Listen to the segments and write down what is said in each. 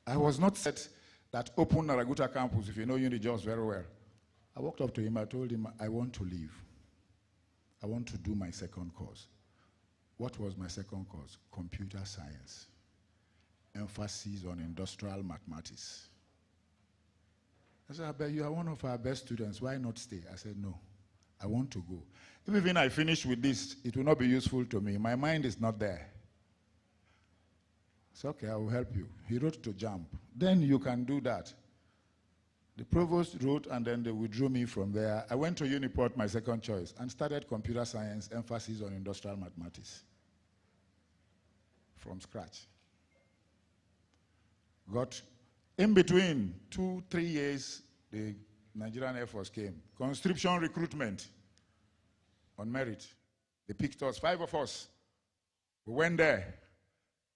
I was not set that open Naraguta campus, if you know UniJobs very well. I walked up to him, I told him, I want to leave. I want to do my second course. What was my second course? Computer science. Emphasis on industrial mathematics. I said, I bet you are one of our best students, why not stay? I said, no, I want to go. If even I finish with this, it will not be useful to me. My mind is not there. I said, okay, I will help you. He wrote to jump. Then you can do that. The provost wrote, and then they withdrew me from there. I went to Uniport, my second choice, and started computer science, emphasis on industrial mathematics. From scratch. Got, in between 2-3 years, the Nigerian Air Force came. Conscription recruitment on merit. They picked us, 5 of us. We went there.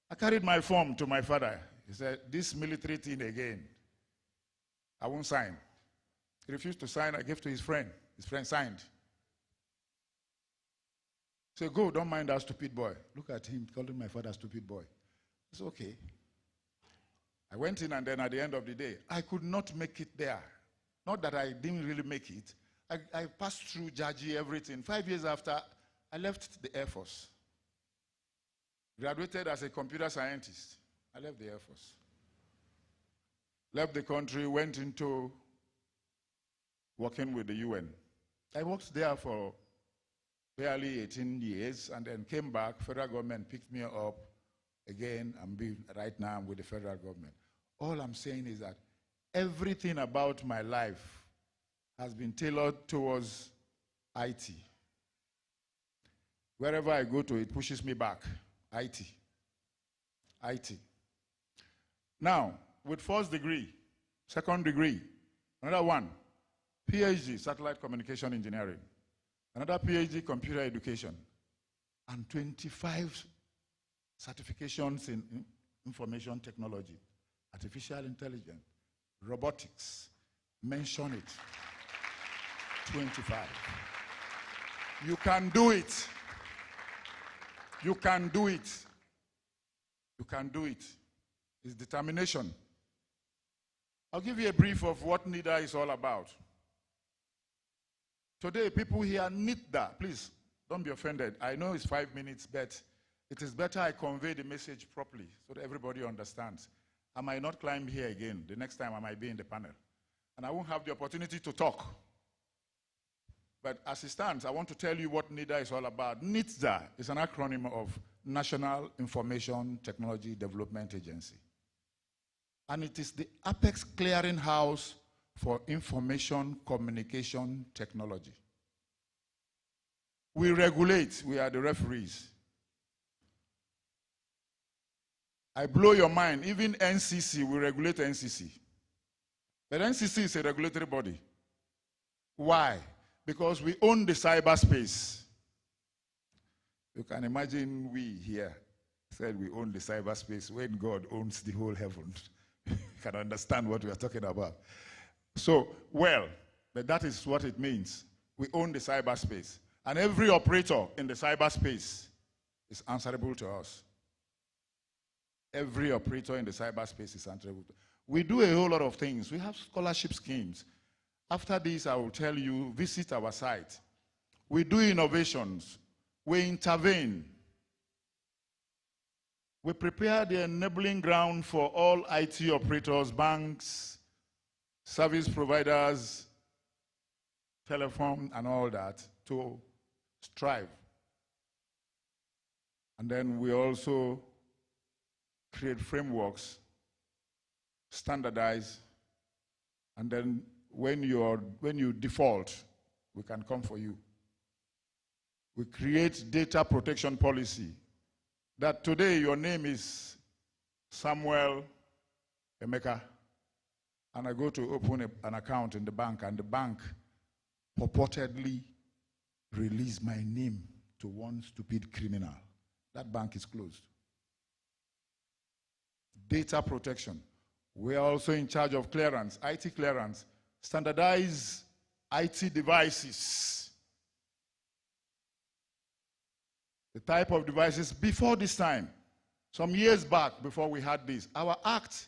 I carried my form to my father. He said, this military thing again, I won't sign. He refused to sign. I gave to his friend. His friend signed. He said, go, don't mind that stupid boy. Look at him calling my father stupid boy. It's okay. I went in, and then at the end of the day, I could not make it there. Not that I didn't really make it. I passed through Jaji, everything. 5 years after, I left the Air Force. Graduated as a computer scientist. I left the Air Force. Left the country, went into working with the UN. I worked there for barely 18 years, and then came back. Federal government picked me up again, and right now I'm with the federal government. All I'm saying is that everything about my life has been tailored towards IT. Wherever I go to, it pushes me back. IT. IT. Now, with first degree, second degree, another one, PhD, satellite communication engineering, another PhD, computer education, and 25 certifications in information technology, artificial intelligence, robotics, mention it, 25. You can do it. You can do it. You can do it. It's determination. I'll give you a brief of what NIDA is all about. Today, people here need that. Please, don't be offended. I know it's 5 minutes, but it is better I convey the message properly so that everybody understands. I might not climb here again. The next time I might be in the panel. And I won't have the opportunity to talk. But as it stands, I want to tell you what NIDA is all about. NITSA is an acronym of National Information Technology Development Agency. And it is the apex clearinghouse for information communication technology. We regulate, we are the referees. I blow your mind, even NCC, we regulate NCC. But NCC is a regulatory body. Why? Because we own the cyberspace. You can imagine we here said we own the cyberspace when God owns the whole heaven. You can understand what we are talking about. So, well, but that is what it means. We own the cyberspace. And every operator in the cyberspace is answerable to us. Every operator in the cyberspace is answerable to us. We do a whole lot of things. We have scholarship schemes. After this, I will tell you, visit our site. We do innovations. We intervene. We prepare the enabling ground for all IT operators, banks, service providers, telephone, and all that to strive. And then we also create frameworks, standardize, and then when you default, we can come for you. We create data protection policy that today your name is Samuel Emeka, and I go to open an account in the bank, and the bank purportedly release my name to one stupid criminal. That bank is closed. Data protection. We are also in charge of clearance, IT clearance, standardize IT devices. The type of devices before this time, some years back before we had this, our act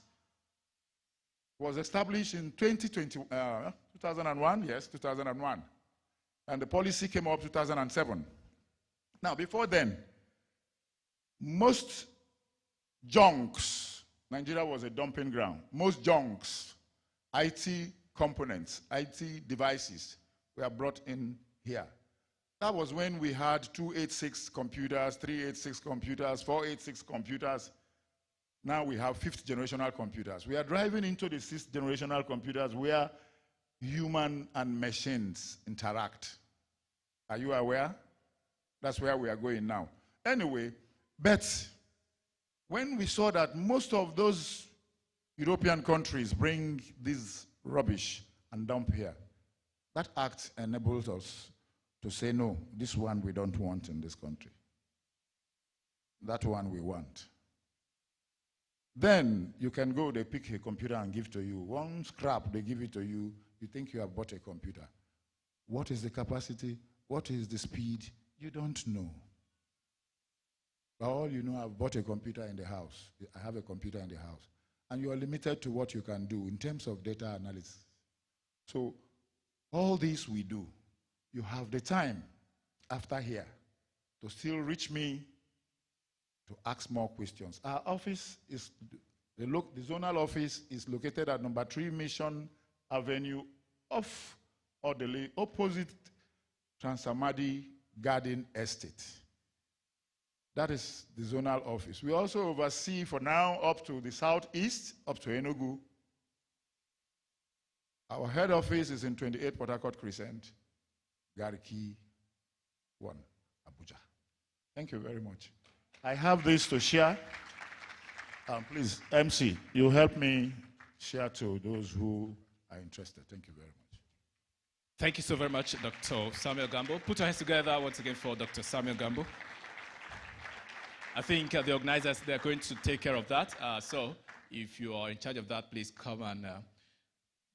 was established in 2001, yes, 2001. And the policy came up 2007. Now, before then, most junks, Nigeria was a dumping ground. Most junks, IT components, IT devices were brought in here. That was when we had 286 computers, 386 computers, 486 computers. Now we have fifth generational computers. We are driving into the sixth generational computers where human and machines interact. Are you aware? That's where we are going now. Anyway, but when we saw that most of those European countries bring this rubbish and dump here, that act enables us to say, no, this one we don't want in this country. That one we want. Then you can go, they pick a computer and give to you. One scrap, they give it to you. You think you have bought a computer. What is the capacity? What is the speed? You don't know. But all you know, I've bought a computer in the house. I have a computer in the house. And you are limited to what you can do in terms of data analysis. So all this we do. You have the time after here to still reach me to ask more questions. Our office is, the zonal office is located at number 3 Mission Avenue off Odele, opposite Transamadi Garden Estate. That is the zonal office. We also oversee for now up to the southeast, up to Enugu. Our head office is in 28 Port Harcourt Crescent, Gariki 1, Abuja. Thank you very much. I have this to share. Please, MC, you help me share to those who are interested. Thank you very much. Thank you so very much, Dr. Samuel Gambo. Put your hands together once again for Dr. Samuel Gambo. I think the organizers, they're going to take care of that. So if you are in charge of that, please come and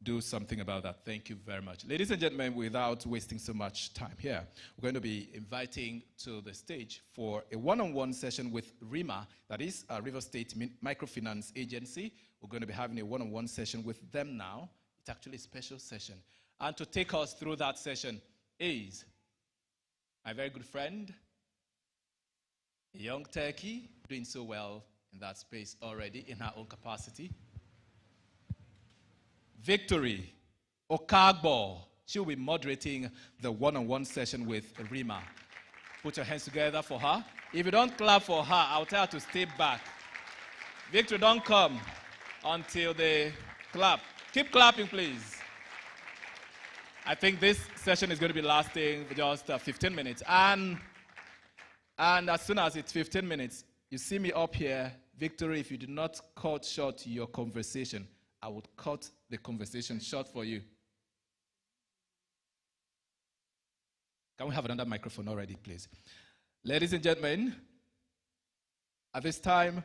do something about that. Thank you very much. Ladies and gentlemen, without wasting so much time here, we're going to be inviting to the stage for a one-on-one session with RIMA, that is River State Microfinance Agency. We're going to be having a one-on-one session with them now. It's actually a special session. And to take us through that session is my very good friend, a young turkey, doing so well in that space already in her own capacity. Victory Okagbo. She'll be moderating the one-on-one session with Rima. Put your hands together for her. If you don't clap for her, I'll tell her to stay back. Victory, don't come until they clap. Keep clapping, please. I think this session is going to be lasting just 15 minutes. And as soon as it's 15 minutes, you see me up here. Victory, if you do not cut short your conversation, I would cut the conversation short for you. Can we have another microphone already, please? Ladies and gentlemen, at this time,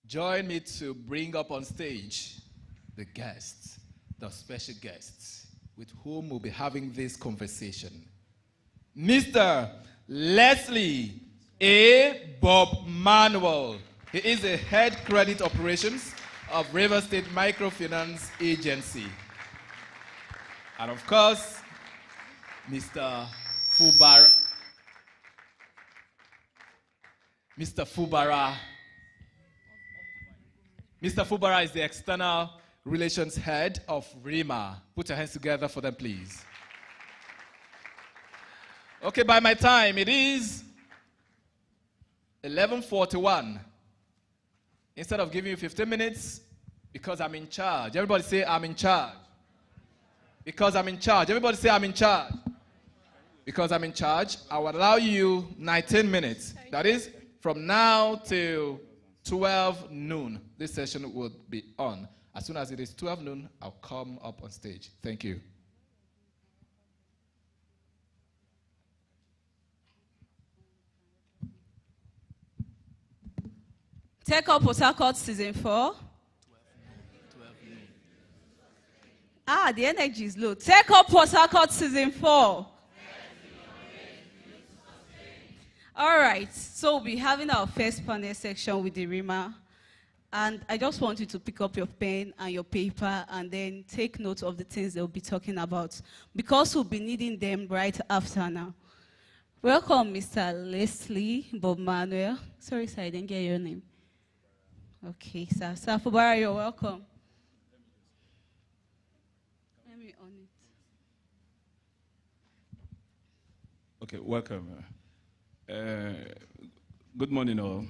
join me to bring up on stage the guests, the special guests, with whom we'll be having this conversation. Mr. Leslie A. Bob Manuel. He is the head credit operations of River State Microfinance Agency. And of course, Mr. Fubara. Mr. Fubara is the external relations head of RIMA. Put your hands together for them, please. Okay, by my time, it is 11:41. Instead of giving you 15 minutes, because I'm in charge. Everybody say, I'm in charge. Because I'm in charge. Everybody say, I'm in charge. Because I'm in charge, I will allow you 19 minutes. That is, from now till 12 noon, this session will be on. As soon as it is 12 noon, I'll come up on stage. Thank you. Techup Port Harcourt Season 4. 12 noon. The energy is low. Techup Port Harcourt Season 4. All right, so we'll be having our first panel section with the RIMA. And I just want you to pick up your pen and your paper and then take note of the things they'll be talking about, because we'll be needing them right after now. Welcome, Mr. Leslie Bob Manuel. Sorry, sir, I didn't get your name. Okay, sir. Sir Fubara, you're welcome. Let me on it. Okay, welcome. Good morning, all.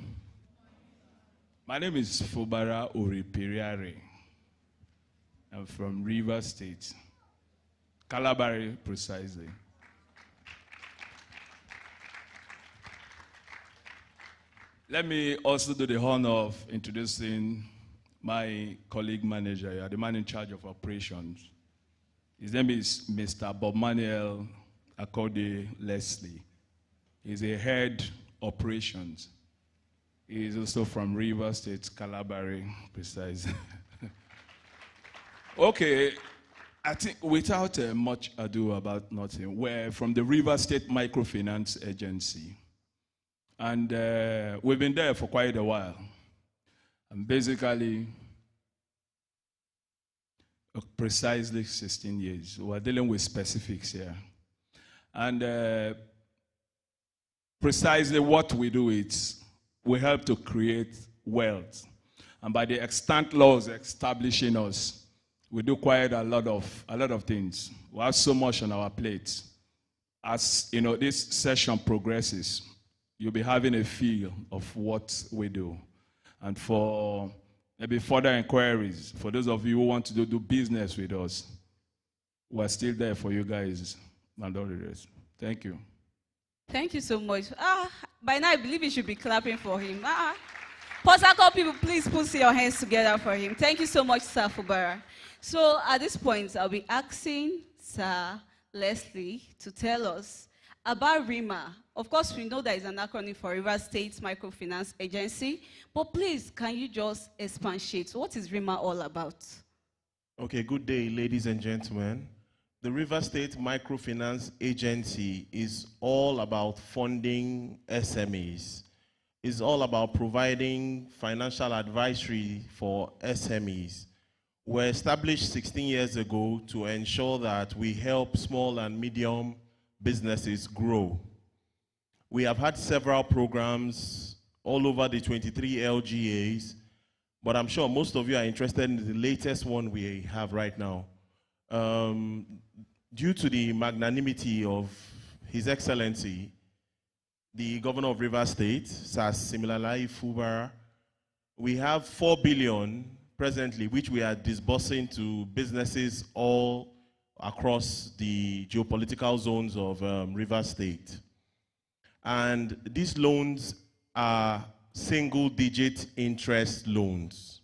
My name is Fubara Oripiriare. I'm from Rivers State, Calabari precisely. Let me also do the honor of introducing my colleague manager, the man in charge of operations. His name is Mr. Bob Manuel Akode Leslie. He's a head operations. He is also from Rivers State, Calabari, precise. Okay, I think without much ado about nothing, we're from the Rivers State Microfinance Agency. And we've been there for quite a while. And basically, precisely 16 years. We're dealing with specifics here. And precisely what we do is we help to create wealth. And by the extant laws establishing us, we do quite a lot of things. We have so much on our plate. As you know, this session progresses, you'll be having a feel of what we do. And for maybe further inquiries, for those of you who want to do business with us, we're still there for you guys and all the rest. Thank you. Thank you so much. By now, I believe you should be clapping for him. Port Harcourt people, please put your hands together for him. Thank you so much, Sir Fubara. So at this point, I'll be asking Sir Leslie to tell us about RIMA. Of course, we know that is an acronym for Rivers State Microfinance Agency, but please, can you just expatiate? What is RIMA all about? Okay, good day, ladies and gentlemen. The Rivers State Microfinance Agency is all about funding SMEs. It's all about providing financial advisory for SMEs. We're established 16 years ago to ensure that we help small and medium businesses grow. We have had several programs all over the 23 LGAs, but I'm sure most of you are interested in the latest one we have right now. Due to the magnanimity of His Excellency, the Governor of Rivers State, Sir Siminalayi Fubara, we have 4 billion presently, which we are disbursing to businesses all across the geopolitical zones of Rivers State. And these loans are single-digit interest loans.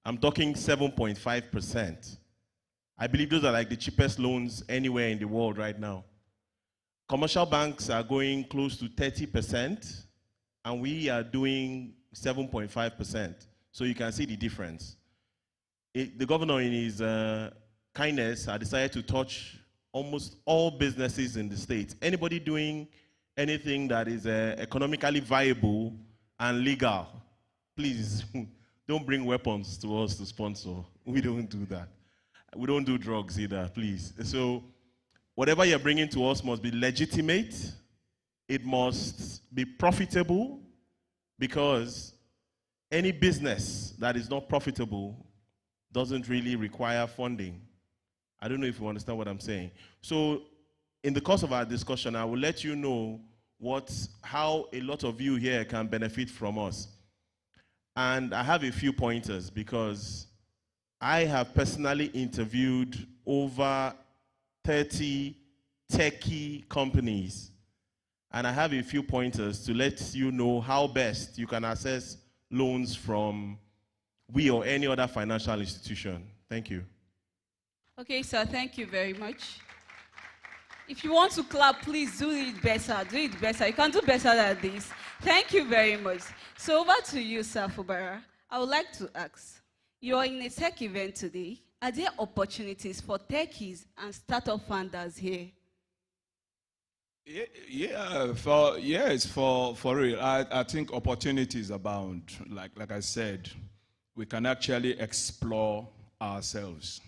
I'm talking 7.5%. I believe those are like the cheapest loans anywhere in the world right now. Commercial banks are going close to 30%, and we are doing 7.5%. So you can see the difference. The governor, in his kindness, has decided to touch almost all businesses in the state. Anybody doing anything that is economically viable and legal, please don't bring weapons to us to sponsor. We don't do that. We don't do drugs either, please. So whatever you're bringing to us must be legitimate. It must be profitable, because any business that is not profitable doesn't really require funding. I don't know if you understand what I'm saying. So in the course of our discussion, I will let you know how a lot of you here can benefit from us. And I have a few pointers, because I have personally interviewed over 30 techie companies, and I have a few pointers to let you know how best you can access loans from we or any other financial institution. Thank you. Okay, sir, thank you very much. If you want to clap, please do it better. Do it better. You can do better than this. Thank you very much. So over to you, Sir Fubara. I would like to ask, you're in a tech event today. Are there opportunities for techies and startup founders here? Yes, for real. I think opportunities abound. Like I said, we can actually explore ourselves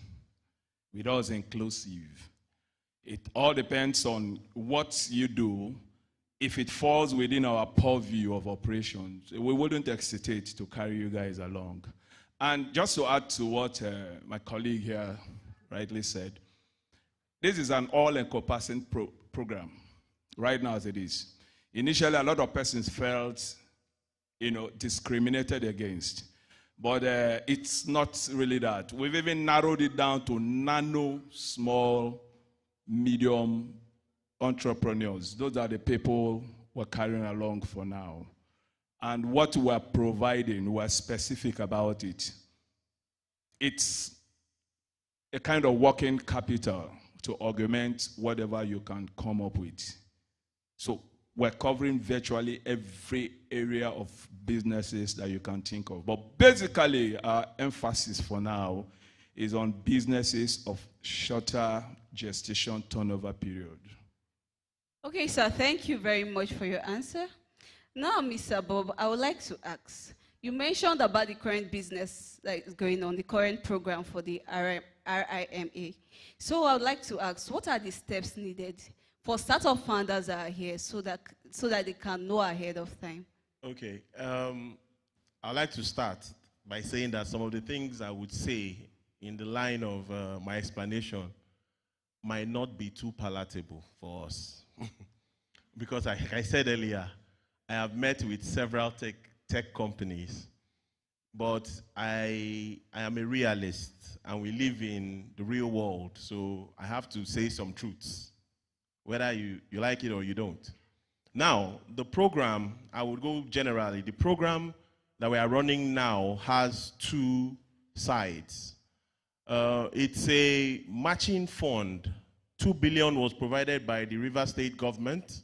with us inclusive. It all depends on what you do. If it falls within our purview of operations, we wouldn't hesitate to carry you guys along. And just to add to what my colleague here rightly said, this is an all-encompassing program, right now as it is. Initially, a lot of persons felt, discriminated against. But it's not really that. We've even narrowed it down to nano, small, medium entrepreneurs. Those are the people we're carrying along for now. And what we're providing, we're specific about it. It's a kind of working capital to augment whatever you can come up with. So we're covering virtually every area of businesses that you can think of. But basically, our emphasis for now is on businesses of shorter gestation turnover period. Okay, sir, thank you very much for your answer. Now, Mr. Bob, I would like to ask, you mentioned about the current business that is going on, the current program for the RIMA. So I would like to ask, what are the steps needed for startup founders that are here so that they can know ahead of time? Okay, I'd like to start by saying that some of the things I would say in the line of my explanation might not be too palatable for us. Because like I said earlier, I have met with several tech companies, but I am a realist and we live in the real world, so I have to say some truths, whether you like it or you don't. Now, the program, I would go generally. The program that we are running now has two sides. It's a matching fund. 2 billion was provided by the Rivers State government,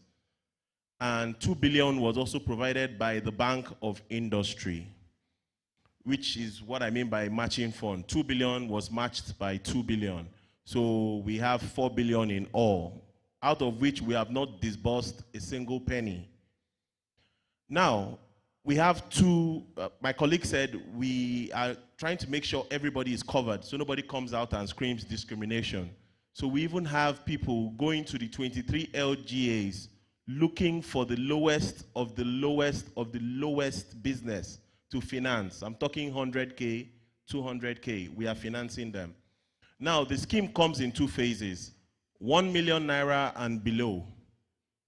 and 2 billion was also provided by the Bank of Industry, which is what I mean by matching fund. 2 billion was matched by 2 billion. So we have 4 billion in all, out of which we have not disbursed a single penny. Now, we have two, my colleague said we are trying to make sure everybody is covered so nobody comes out and screams discrimination. So we even have people going to the 23 LGAs looking for the lowest of the lowest of the lowest business to finance. I'm talking 100K, 200K. We are financing them. Now, the scheme comes in two phases. 1 million naira and below,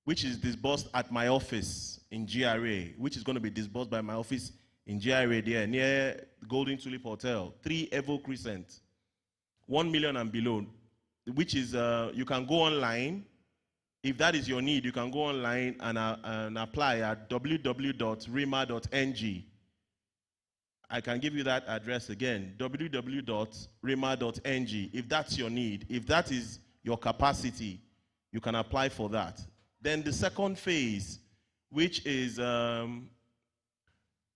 which is disbursed at my office in GRA, which is going to be disbursed by my office in GRA there, near Golden Tulip Hotel, 3 Evo Crescent. 1 million and below, which is, you can go online. If that is your need, you can go online and apply at www.rima.ng. I can give you that address again, www.rima.ng. If that's your need, if that is your capacity, you can apply for that. Then the second phase, which is above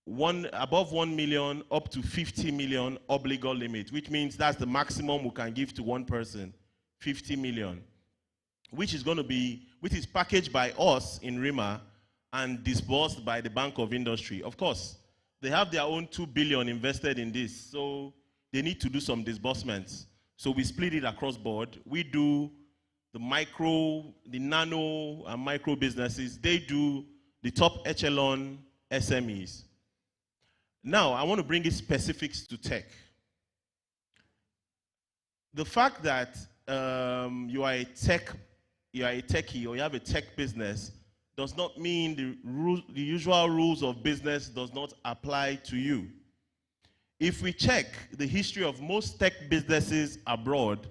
1 million up to 50 million obligor limit, which means that's the maximum we can give to one person, 50 million, which is packaged by us in RIMA and disbursed by the Bank of Industry. Of course, they have their own 2 billion invested in this, so they need to do some disbursements. So we split it across board. We do the micro, the nano and micro businesses. They do the top echelon SMEs. Now, I want to bring it specifics to tech. The fact that you are a techie or you have a tech business does not mean the usual rules of business does not apply to you. If we check the history of most tech businesses abroad,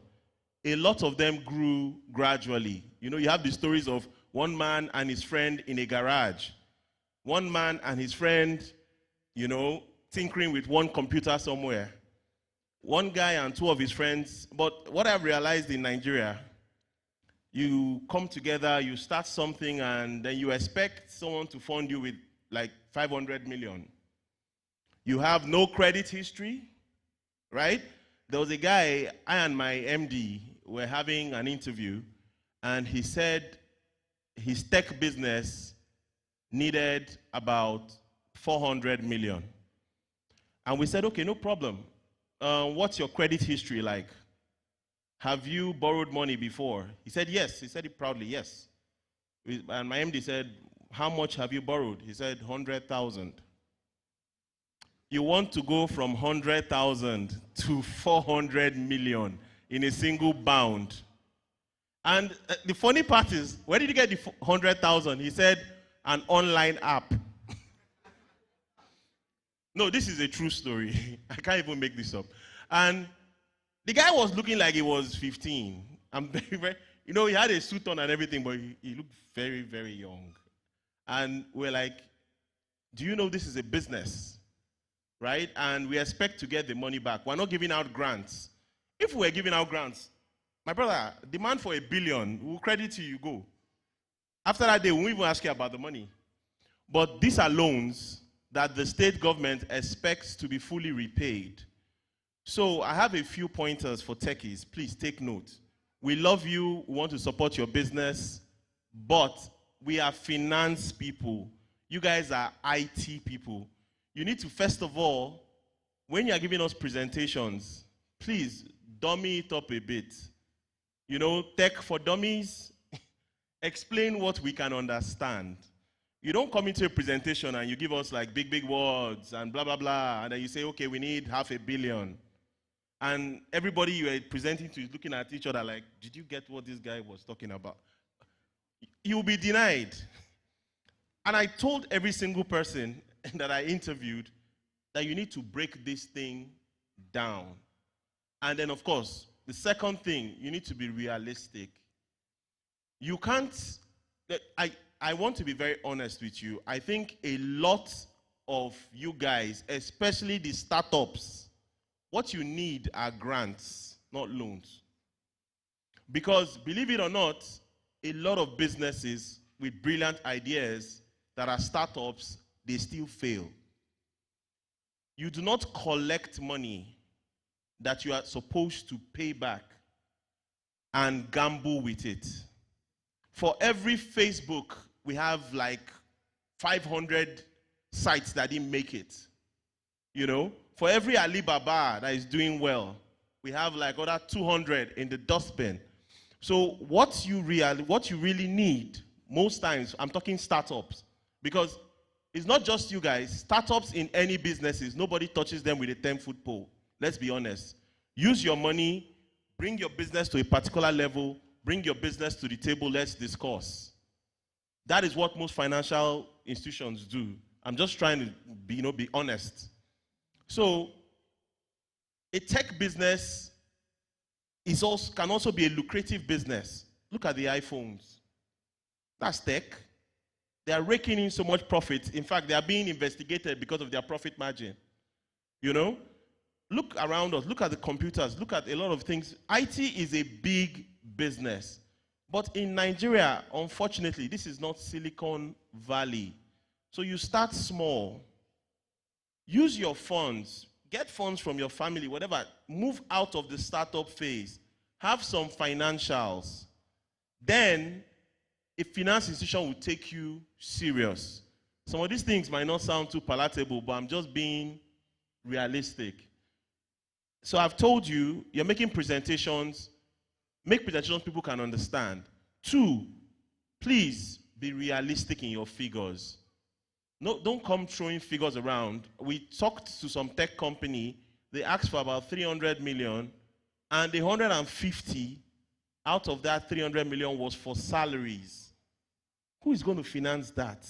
a lot of them grew gradually. You know, you have the stories of one man and his friend in a garage. One man and his friend, you know, tinkering with one computer somewhere. One guy and two of his friends. But what I've realized in Nigeria, you come together, you start something, and then you expect someone to fund you with like 500 million. You have no credit history, right? There was a guy, I and my MD were having an interview, and he said his tech business needed about 400 million. And we said, okay, no problem. What's your credit history like? Have you borrowed money before? He said, yes. He said it proudly, yes. And my MD said, how much have you borrowed? He said, 100,000. You want to go from 100,000 to 400 million in a single bound. And the funny part is, where did you get the 100,000? He said, an online app. No, this is a true story. I can't even make this up. And the guy was looking like he was 15. I'm very, you know, he had a suit on and everything, but he looked very, very young. And we're like, do you know this is a business? Right? And we expect to get the money back. We're not giving out grants. If we were giving out grants, my brother, demand for $1 billion, we'll credit you, you go. After that day, we won't even ask you about the money. But these are loans that the state government expects to be fully repaid. So I have a few pointers for techies. Please take note. We love you, we want to support your business, but we are finance people. You guys are IT people. You need to, first of all, when you are giving us presentations, please dummy it up a bit. You know, tech for dummies, explain what we can understand. You don't come into a presentation and you give us like big, big words and blah, blah, blah, and then you say, okay, we need $500 million. And everybody you are presenting to is looking at each other like, did you get what this guy was talking about? You'll be denied. And I told every single person that I interviewed that you need to break this thing down. And then, of course, the second thing, you need to be realistic. You can't, I want to be very honest with you. I think a lot of you guys, especially the startups, what you need are grants, not loans. Because, believe it or not, a lot of businesses with brilliant ideas that are startups, they still fail. You do not collect money that you are supposed to pay back and gamble with it. For every Facebook, we have like 500 sites that didn't make it. You know, for every Alibaba that is doing well, we have like other 200 in the dustbin. So what you really need, most times, I'm talking startups, because it's not just you guys. Startups in any businesses, nobody touches them with a 10-foot pole. Let's be honest. Use your money, bring your business to a particular level, bring your business to the table, let's discuss. That is what most financial institutions do. I'm just trying to be honest. So, a tech business can also be a lucrative business. Look at the iPhones. That's tech. They are raking in so much profit. In fact, they are being investigated because of their profit margin. You know? Look around us. Look at the computers. Look at a lot of things. IT is a big business. But in Nigeria, unfortunately, this is not Silicon Valley. So you start small. Use your funds. Get funds from your family, whatever. Move out of the startup phase. Have some financials. Then, a finance institution will take you serious. Some of these things might not sound too palatable, but I'm just being realistic. So I've told you, you're making presentations. Make presentations people can understand. 2, please be realistic in your figures. No, don't come throwing figures around. We talked to some tech company. They asked for about 300 million, and the 150 out of that 300 million was for salaries. Who is going to finance that?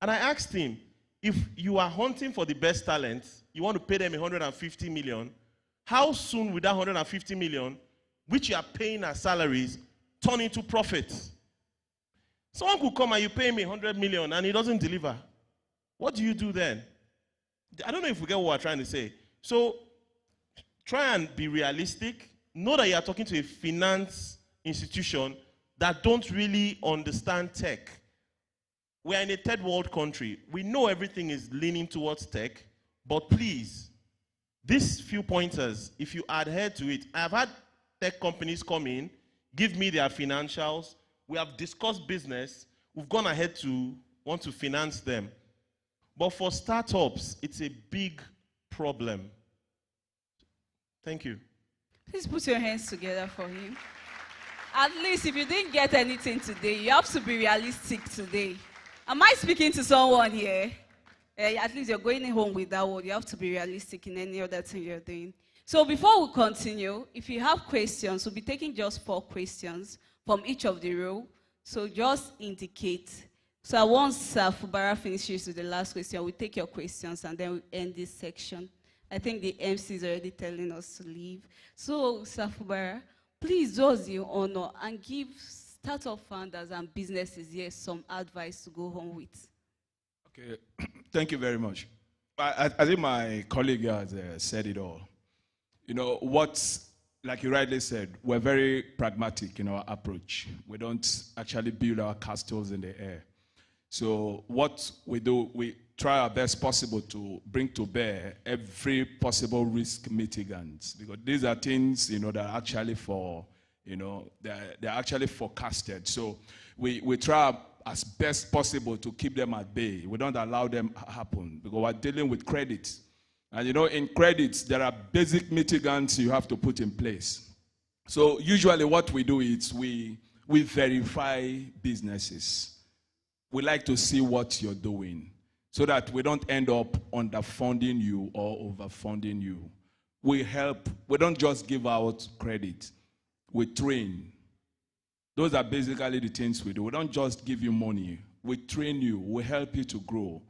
And I asked him, if you are hunting for the best talent, you want to pay them 150 million, how soon will that 150 million, which you are paying as salaries, turn into profits? Someone could come and you pay me 100 million and he doesn't deliver. What do you do then? I don't know if we get what we're trying to say. So try and be realistic. Know that you are talking to a finance institution that don't really understand tech. We are in a third world country. We know everything is leaning towards tech, but please, these few pointers, if you adhere to it, I've had tech companies come in, give me their financials. We have discussed business. We've gone ahead to want to finance them. But for startups, it's a big problem. Thank you. Please put your hands together for him. At least if you didn't get anything today, you have to be realistic today. Am I speaking to someone here? At least you're going home with that word. You have to be realistic in any other thing you're doing. So before we continue, if you have questions, we'll be taking just 4 questions from each of the row. So just indicate. So once Fubara finishes with the last question, we'll take your questions and then we'll end this section. I think the MC is already telling us to leave. So, Fubara, please do us the honor and give startup founders and businesses here some advice to go home with. Okay, thank you very much. I think my colleague has said it all. You know, like you rightly said, we're very pragmatic in our approach. We don't actually build our castles in the air. So what we do, we try our best possible to bring to bear every possible risk mitigant, because these are things, you know, that are actually they're actually forecasted. So we try as best possible to keep them at bay. We don't allow them to happen because we're dealing with credit. And you know, in credits, there are basic mitigants you have to put in place. So usually what we do is we verify businesses. We like to see what you're doing so that we don't end up underfunding you or overfunding you. We help. We don't just give out credit. We train. Those are basically the things we do. We don't just give you money. We train you. We help you to grow.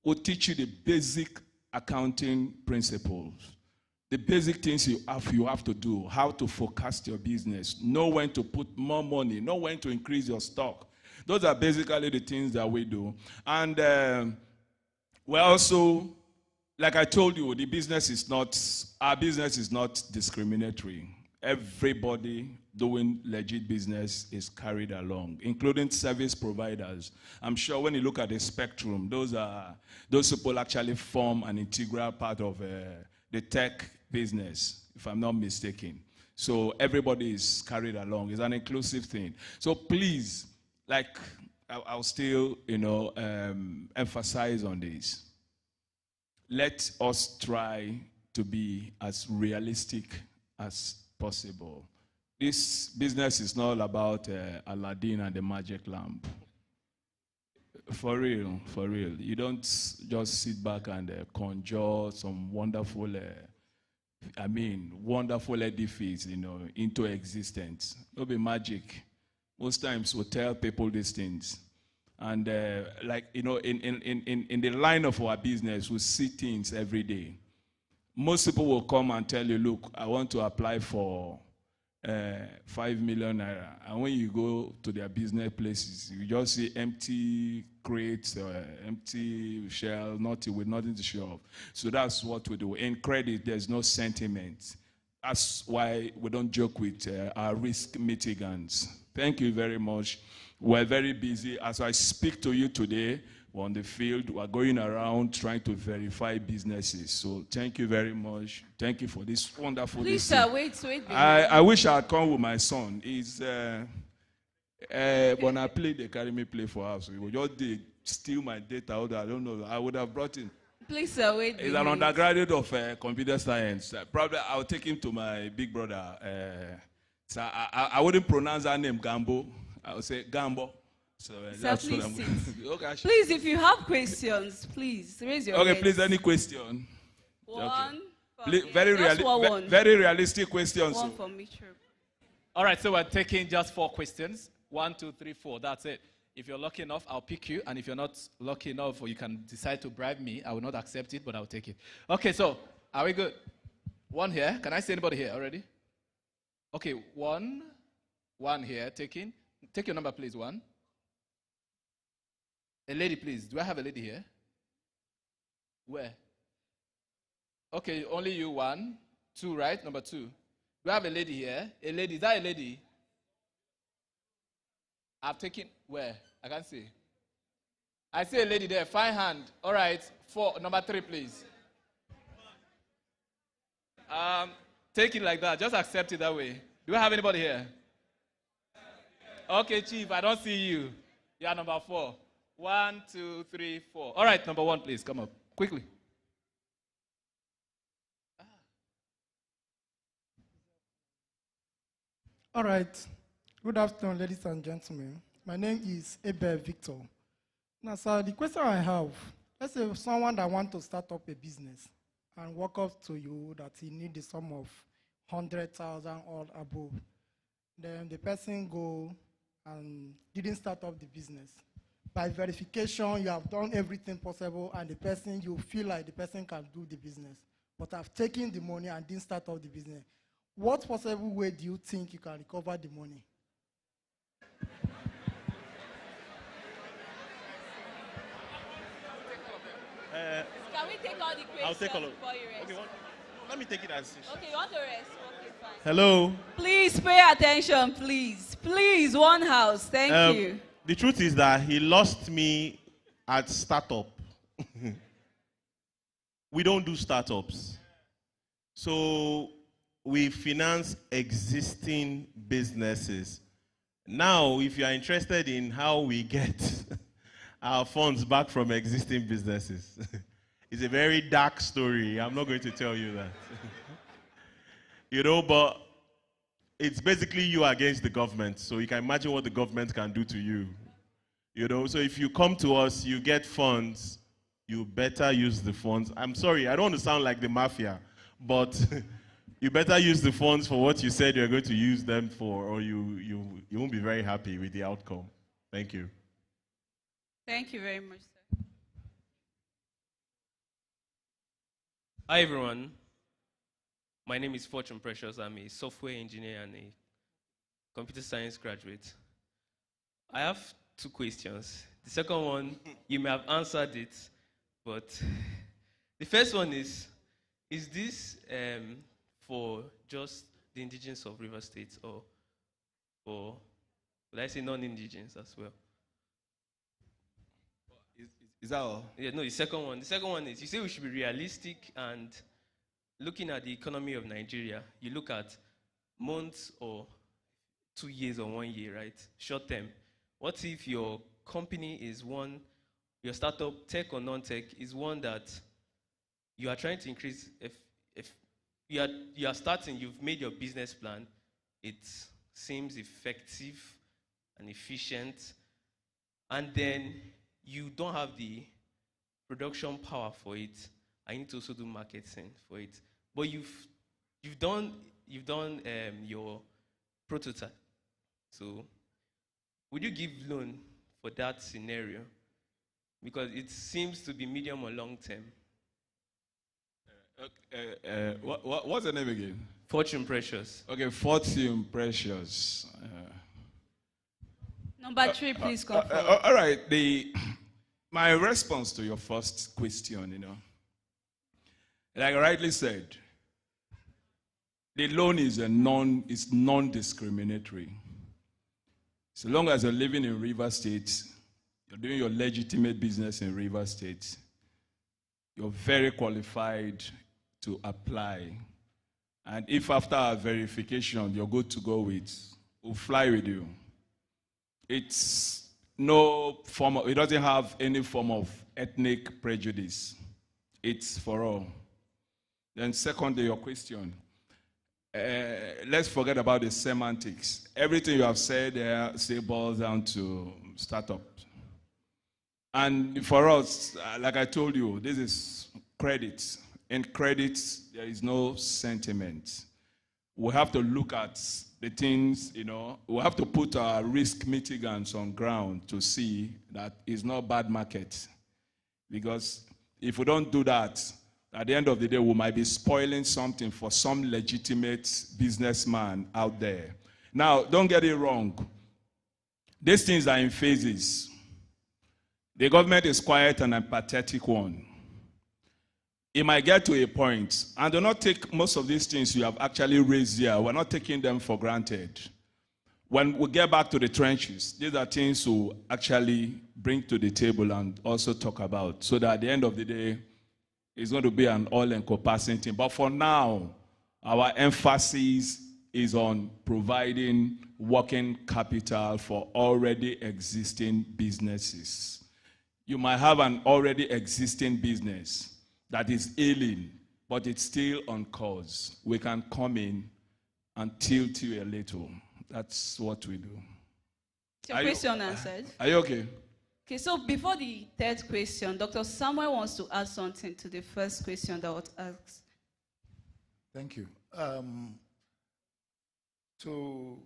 We'll teach you the basic accounting principles, the basic things you have to do, how to forecast your business, know when to put more money, know when to increase your stock. Those are basically the things that we do. And we're also, like I told you, our business is not discriminatory. Everybody doing legit business is carried along, including service providers. I'm sure when you look at the spectrum, those people actually form an integral part of the tech business, if I'm not mistaken. So everybody is carried along. It's an inclusive thing. So please, like, I'll still, emphasize on this. Let us try to be as realistic as possible. This business is not about Aladdin and the magic lamp. For real, for real. You don't just sit back and conjure some wonderful, wonderful edifice, into existence. It'll be magic. Most times we tell people these things. And in the line of our business, we see things every day. Most people will come and tell you, look, I want to apply for 5 million naira. And when you go to their business places, you just see empty crates, empty shell, with nothing to show off. So that's what we do. In credit, there's no sentiment. That's why we don't joke with our risk mitigants. Thank you very much. We're very busy. As I speak to you today, we're on the field. We're going around trying to verify businesses. So thank you very much. Thank you for this wonderful Please, sir, wait. I wish I'd come with my son. He's, when I play, they carry me play for us. He would just steal my data. I don't know. I would have brought him. Please, sir, wait. He's an undergraduate of computer science. Probably I'll take him to my big brother. So I wouldn't pronounce her name Gambo. I would say Gambo. So sir, please sit. Okay, please, if you have questions, please raise your hand. Okay, please, any question? One. Okay. Very realistic questions. One from each room. All right, so we're taking just 4 questions. 1, 2, 3, 4. That's it. If you're lucky enough, I'll pick you. And if you're not lucky enough, or you can decide to bribe me, I will not accept it, but I'll take it. Okay, so are we good? 1 here. Can I see anybody here already? Okay, 1. 1 here. Take your number, please. 1. A lady, please. Do I have a lady here? Where? Okay, only you. 1. 2, right? Number 2. Do I have a lady here? A lady. Is that a lady? I've taken. Where? I can't see. I see a lady there. Fine hand. All right. 4. Number 3, please. Take it like that. Just accept it that way. Do I have anybody here? Okay, Chief. I don't see you. You are number 4. 1, 2, 3, 4. All right, number 1, please. Come up. Quickly. All right. Good afternoon, ladies and gentlemen. My name is Abel Victor. Now, sir, the question I have, let's say someone that wants to start up a business and walk up to you that he needs a sum of 100,000 or above. Then the person go and didn't start up the business. By verification, you have done everything possible, and the person, you feel like the person can do the business. But I've taken the money and didn't start up the business. What possible way do you think you can recover the money? Can we take all the questions I'll take all of before you rest? Okay, let me take it as Okay, you want to rest? Okay, fine. Hello. Please pay attention, please. Please, one house. Thank you. The truth is that he lost me at startup. We don't do startups. So we finance existing businesses. Now, if you are interested in how we get our funds back from existing businesses, it's a very dark story. I'm not going to tell you that. You know, but it's basically you against the government. So you can imagine what the government can do to you. You know, so if you come to us, you get funds, you better use the funds. I'm sorry, I don't want to sound like the mafia, but you better use the funds for what you said you're going to use them for, or you won't be very happy with the outcome. Thank you. Thank you very much, sir. Hi, everyone. My name is Fortune Precious. I'm a software engineer and a computer science graduate. I have 2 questions. The second one, you may have answered it, but the first one is this for just the indigenous of River State, or for, would I say, non-indigenous as well? Is that all? Yeah, no, the second one. The second one is, you say we should be realistic, and looking at the economy of Nigeria, you look at months or 2 years or 1 year, right? Short term. What if your company is one, your startup, tech or non-tech, is one that you are trying to increase? If you are starting, you've made your business plan, it seems effective and efficient, and then you don't have the production power for it. I need to also do marketing for it. But you've done your prototype. So would you give loan for that scenario? Because it seems to be medium or long term. What's the name again? Fortune Precious. Okay, Fortune Precious. Number 3, please come forward. All right. My response to your first question, you know, like I rightly said, the loan is non-discriminatory. So long as you're living in River State, you're doing your legitimate business in River State, you're very qualified to apply. And if after our verification you're good to go with, we'll fly with you. It's no form of, it doesn't have any form of ethnic prejudice. It's for all. Then secondly, your question. Let's forget about the semantics. Everything you have said there still boils down to startup. And for us, like I told you, this is credit. In credit, there is no sentiment. We have to look at the things, you know, we have to put our risk mitigants on ground to see that it's not bad market. Because if we don't do that, at the end of the day, we might be spoiling something for some legitimate businessman out there. Now, don't get it wrong. These things are in phases. The government is quite an empathetic one. It might get to a point, and do not take most of these things you have actually raised here. We're not taking them for granted. When we get back to the trenches, these are things we actually bring to the table and also talk about, so that at the end of the day, it's going to be an all-encompassing thing. But for now, our emphasis is on providing working capital for already existing businesses. You might have an already existing business that is ailing, but it's still on course. We can come in and tilt you a little. That's what we do. Your question answered. Are you okay? Okay, so before the third question, Dr. Samuel wants to add something to the first question that was asked. Thank you. To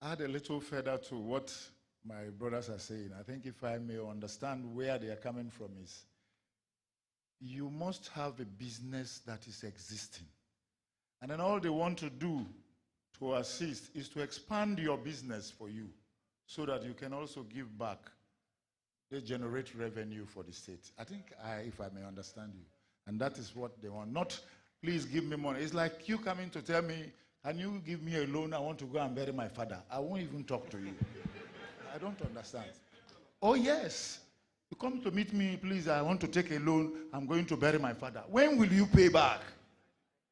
add a little further to what my brothers are saying, I think if I may understand where they are coming from is, you must have a business that is existing. And then all they want to do to assist is to expand your business for you so that you can also give back. They generate revenue for the state. I think, if I may understand you, and that is what they want. Not, please give me money. It's like you coming to tell me, can you give me a loan? I want to go and bury my father. I won't even talk to you. I don't understand. Oh, yes. You come to meet me, please, I want to take a loan. I'm going to bury my father. When will you pay back?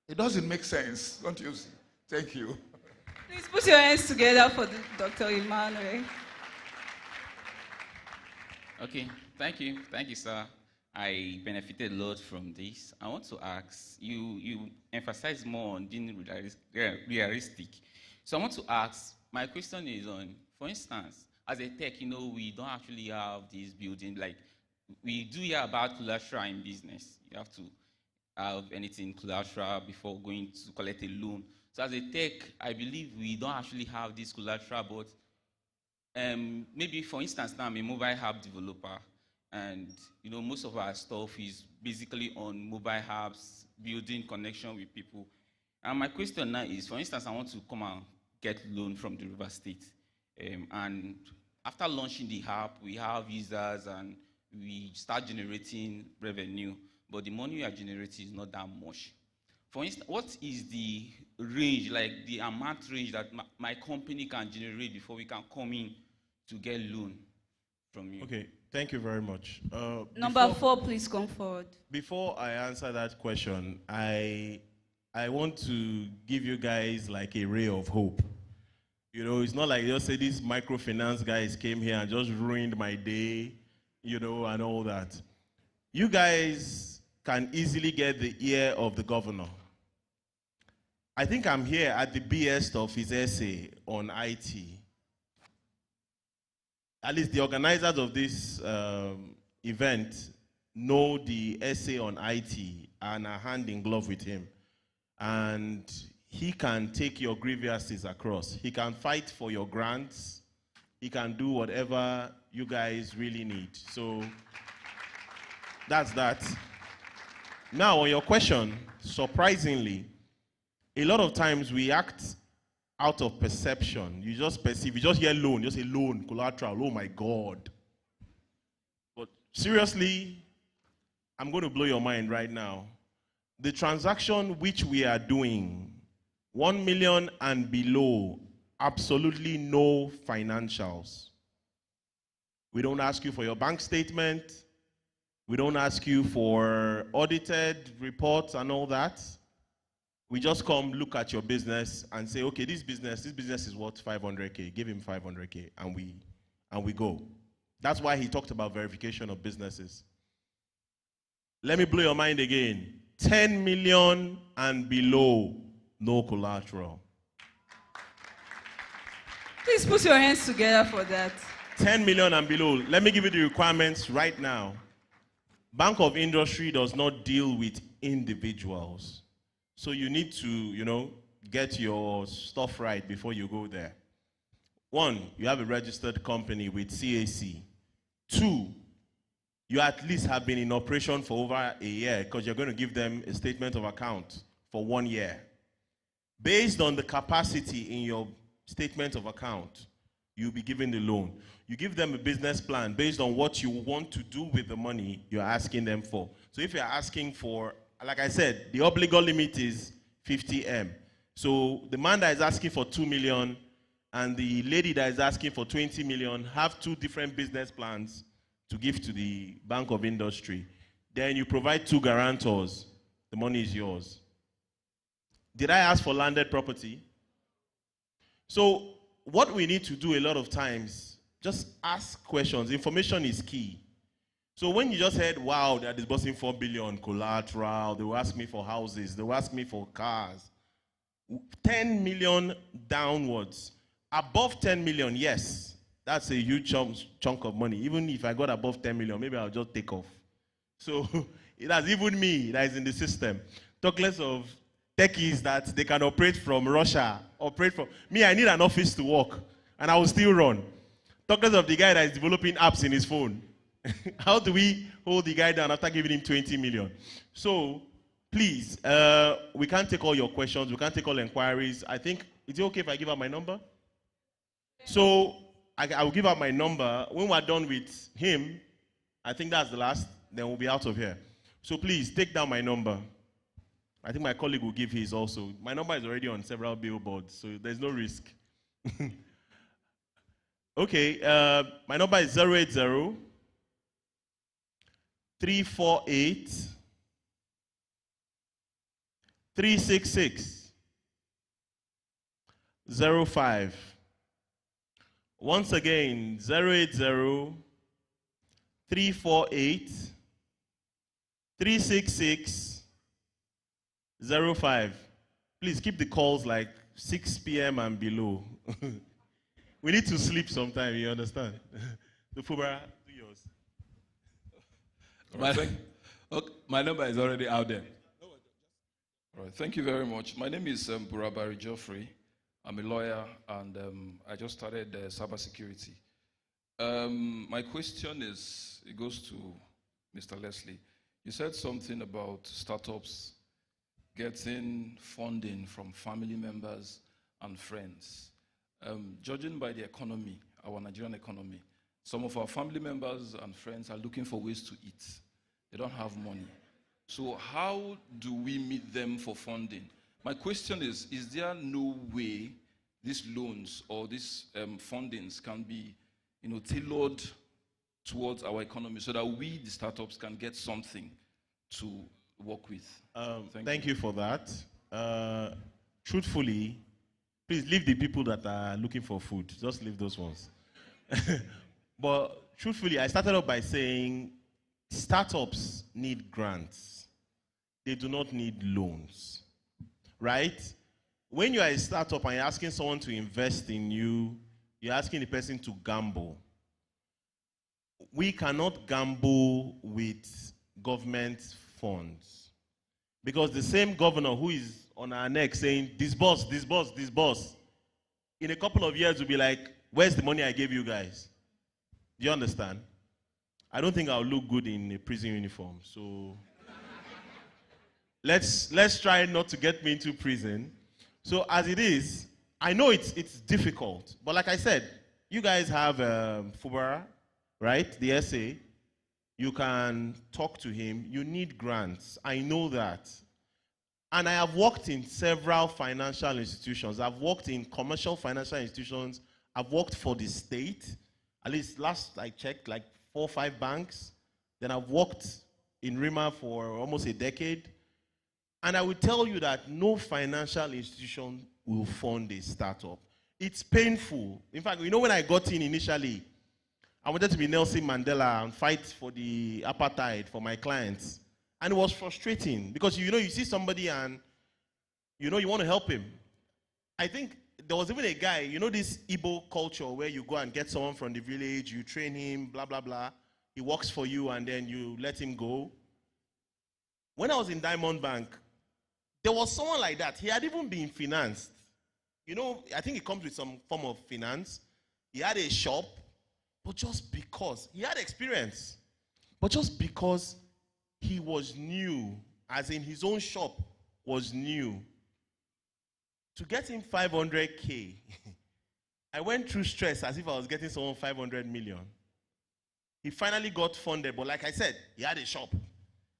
It doesn't make sense, don't you see? Thank you. Please put your hands together for Dr. Emmanuel. Okay, thank you. Thank you, sir. I benefited a lot from this. I want to ask, you emphasize more on being realistic. So I want to ask, my question is on, for instance, as a tech, we don't actually have this building, like, we do hear about collateral in business. You have to have anything collateral before going to collect a loan. So as a tech, I believe we don't actually have this collateral, but maybe, for instance, now I'm a mobile app developer, and most of our stuff is basically on mobile apps, building connection with people. And my question now is, for instance, I want to come and get loan from the River State, and after launching the app, we have users and we start generating revenue, but the money we are generating is not that much. For instance, what is the range, like the amount range that my company can generate before we can come in to get loan from you? Okay, thank you very much. Number 4, please come forward. Before I answer that question, I want to give you guys like a ray of hope. It's not like just say these microfinance guys came here and just ruined my day, and all that. You guys can easily get the ear of the governor. I think I'm here at the BS of his essay on IT. At least the organizers of this event know the essay on IT and are hand in glove with him. And he can take your grievances across. He can fight for your grants. He can do whatever you guys really need. So that's that. Now, on your question, surprisingly, a lot of times we act out of perception. You just perceive, you just hear loan, you just say loan, collateral, oh my God. But seriously, I'm going to blow your mind right now. The transaction which we are doing, 1 million and below, absolutely no financials. We don't ask you for your bank statement. We don't ask you for audited reports and all that. We just come look at your business and say, okay, this business is worth 500K. Give him 500K, and we go. That's why he talked about verification of businesses. Let me blow your mind again. 10 million and below, no collateral. Please put your hands together for that. 10 million and below. Let me give you the requirements right now. Bank of Industry does not deal with individuals. So you need to, get your stuff right before you go there. 1, you have a registered company with CAC. 2, you at least have been in operation for over a year because you're going to give them a statement of account for 1 year. Based on the capacity in your statement of account, you'll be given the loan. You give them a business plan based on what you want to do with the money you're asking them for. So if you're asking for, like I said, the obligor limit is 50M. So the man that is asking for 2 million and the lady that is asking for 20 million have 2 different business plans to give to the Bank of Industry. Then you provide 2 guarantors. The money is yours. Did I ask for landed property? So what we need to do a lot of times, just ask questions. Information is key. So when you just heard, wow, they're disbursing 4 billion collateral, they will ask me for houses, they will ask me for cars. 10 million downwards. Above 10 million, yes. That's a huge chunk of money. Even if I got above 10 million, maybe I'll just take off. So that's even me that is in the system. Talk less of techies that they can operate from Russia, me, I need an office to work, and I will still run. Talk less of the guy that is developing apps in his phone. How do we hold the guy down after giving him 20 million? So, please, we can't take all your questions, we can't take all inquiries. I think, is it okay if I give out my number? So, I will give out my number. When we're done with him, I think that's the last, then we'll be out of here. So please, take down my number. I think my colleague will give his also. My number is already on several billboards, so there's no risk. Okay, my number is 080 348 366 05. Once again, 080 348 366 05. Please keep the calls like 6 p.m. and below. We need to sleep sometime, you understand? The Fubara, do yours. My number is already out there. All right, thank you very much. My name is Burabari Geoffrey. I'm a lawyer, and I just started cybersecurity. My question is, it goes to Mr. Leslie. You said something about startups getting funding from family members and friends. Judging by the economy, our Nigerian economy, some of our family members and friends are looking for ways to eat. They don't have money. So how do we meet them for funding? My question is there no way these loans or these fundings can be tailored towards our economy so that we, the startups, can get something to work with? Thank you for that. Truthfully, please leave the people that are looking for food. Just leave those ones. But truthfully, I started off by saying startups need grants. They do not need loans, right? When you are a startup and you're asking someone to invest in you, you're asking the person to gamble. We cannot gamble with government funds. Because the same governor who is on our neck saying, disburse, disburse, disburse, in a couple of years will be like, where's the money I gave you guys? Do you understand? I don't think I'll look good in a prison uniform. So let's try not to get me into prison. So as it is, I know it's difficult. But like I said, you guys have Fubara, right? The SA. You can talk to him. You need grants. I know that. And I have worked in several financial institutions. I've worked in commercial financial institutions. I've worked for the state. At least last I checked, like 4 or 5 banks. Then I've worked in RIMA for almost a decade. And I will tell you that no financial institution will fund a startup. It's painful. In fact, when I got in initially, I wanted to be Nelson Mandela and fight for the apartheid for my clients. And it was frustrating because, you see somebody and, you want to help him. I think there was even a guy, this Igbo culture where you go and get someone from the village, you train him, blah, blah, blah. He works for you and then you let him go. When I was in Diamond Bank, there was someone like that. He had even been financed. I think it comes with some form of finance. He had a shop, but just because he had experience, but just because he was new, as in his own shop was new, to get him 500K, I went through stress as if I was getting someone 500 million. He finally got funded, but like I said, he had a shop.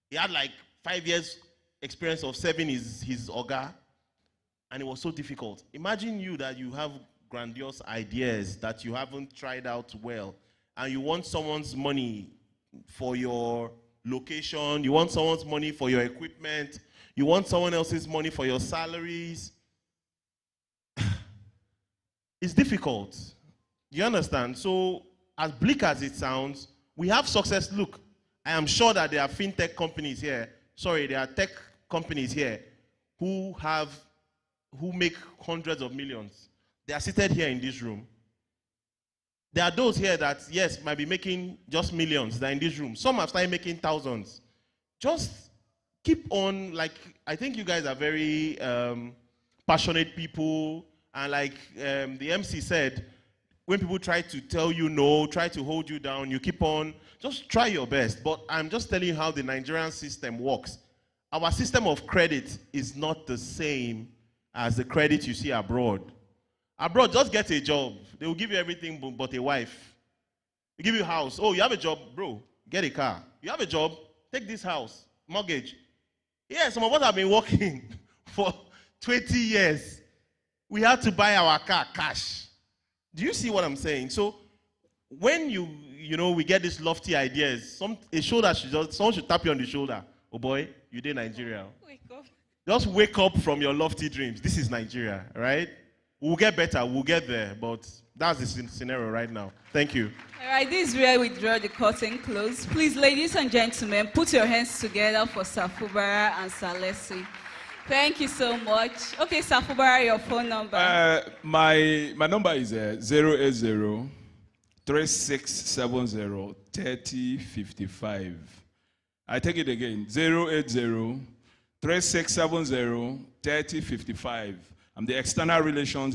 He had like 5 years experience of serving his oga, and it was so difficult. Imagine that you have grandiose ideas that you haven't tried out well, and you want someone's money for your location, you want someone's money for your equipment, you want someone else's money for your salaries. It's difficult. You understand? So, as bleak as it sounds, we have success. Look, I am sure that there are fintech companies here. Sorry, there are tech companies here who make hundreds of millions. They are seated here in this room. There are those here that, yes, might be making just millions. They're in this room. Some have started making thousands. Just keep on, like, I think you guys are very passionate people. And like the MC said, when people try to tell you no, try to hold you down, you keep on, just try your best. But I'm just telling you how the Nigerian system works. Our system of credit is not the same as the credit you see abroad. Abroad, just get a job. They will give you everything but a wife. They give you a house. Oh, you have a job, bro, get a car. You have a job, take this house, mortgage. Yeah, some of us have been working for 20 years. We had to buy our car cash. Do you see what I'm saying? So when we get these lofty ideas, someone should tap you on the shoulder. Oh boy, you did Nigeria. Wake up. Just wake up from your lofty dreams. This is Nigeria, right? We'll get better, we'll get there, but that's the scenario right now. Thank you. All right, this is where we draw the curtain close. Please, ladies and gentlemen, put your hands together for Sir Fubara and Sir Leslie. Thank you so much. Okay, Sir Fubara, your phone number. My number is 080-3670-3055. I take it again, 080-3670-3055. I'm the External Relations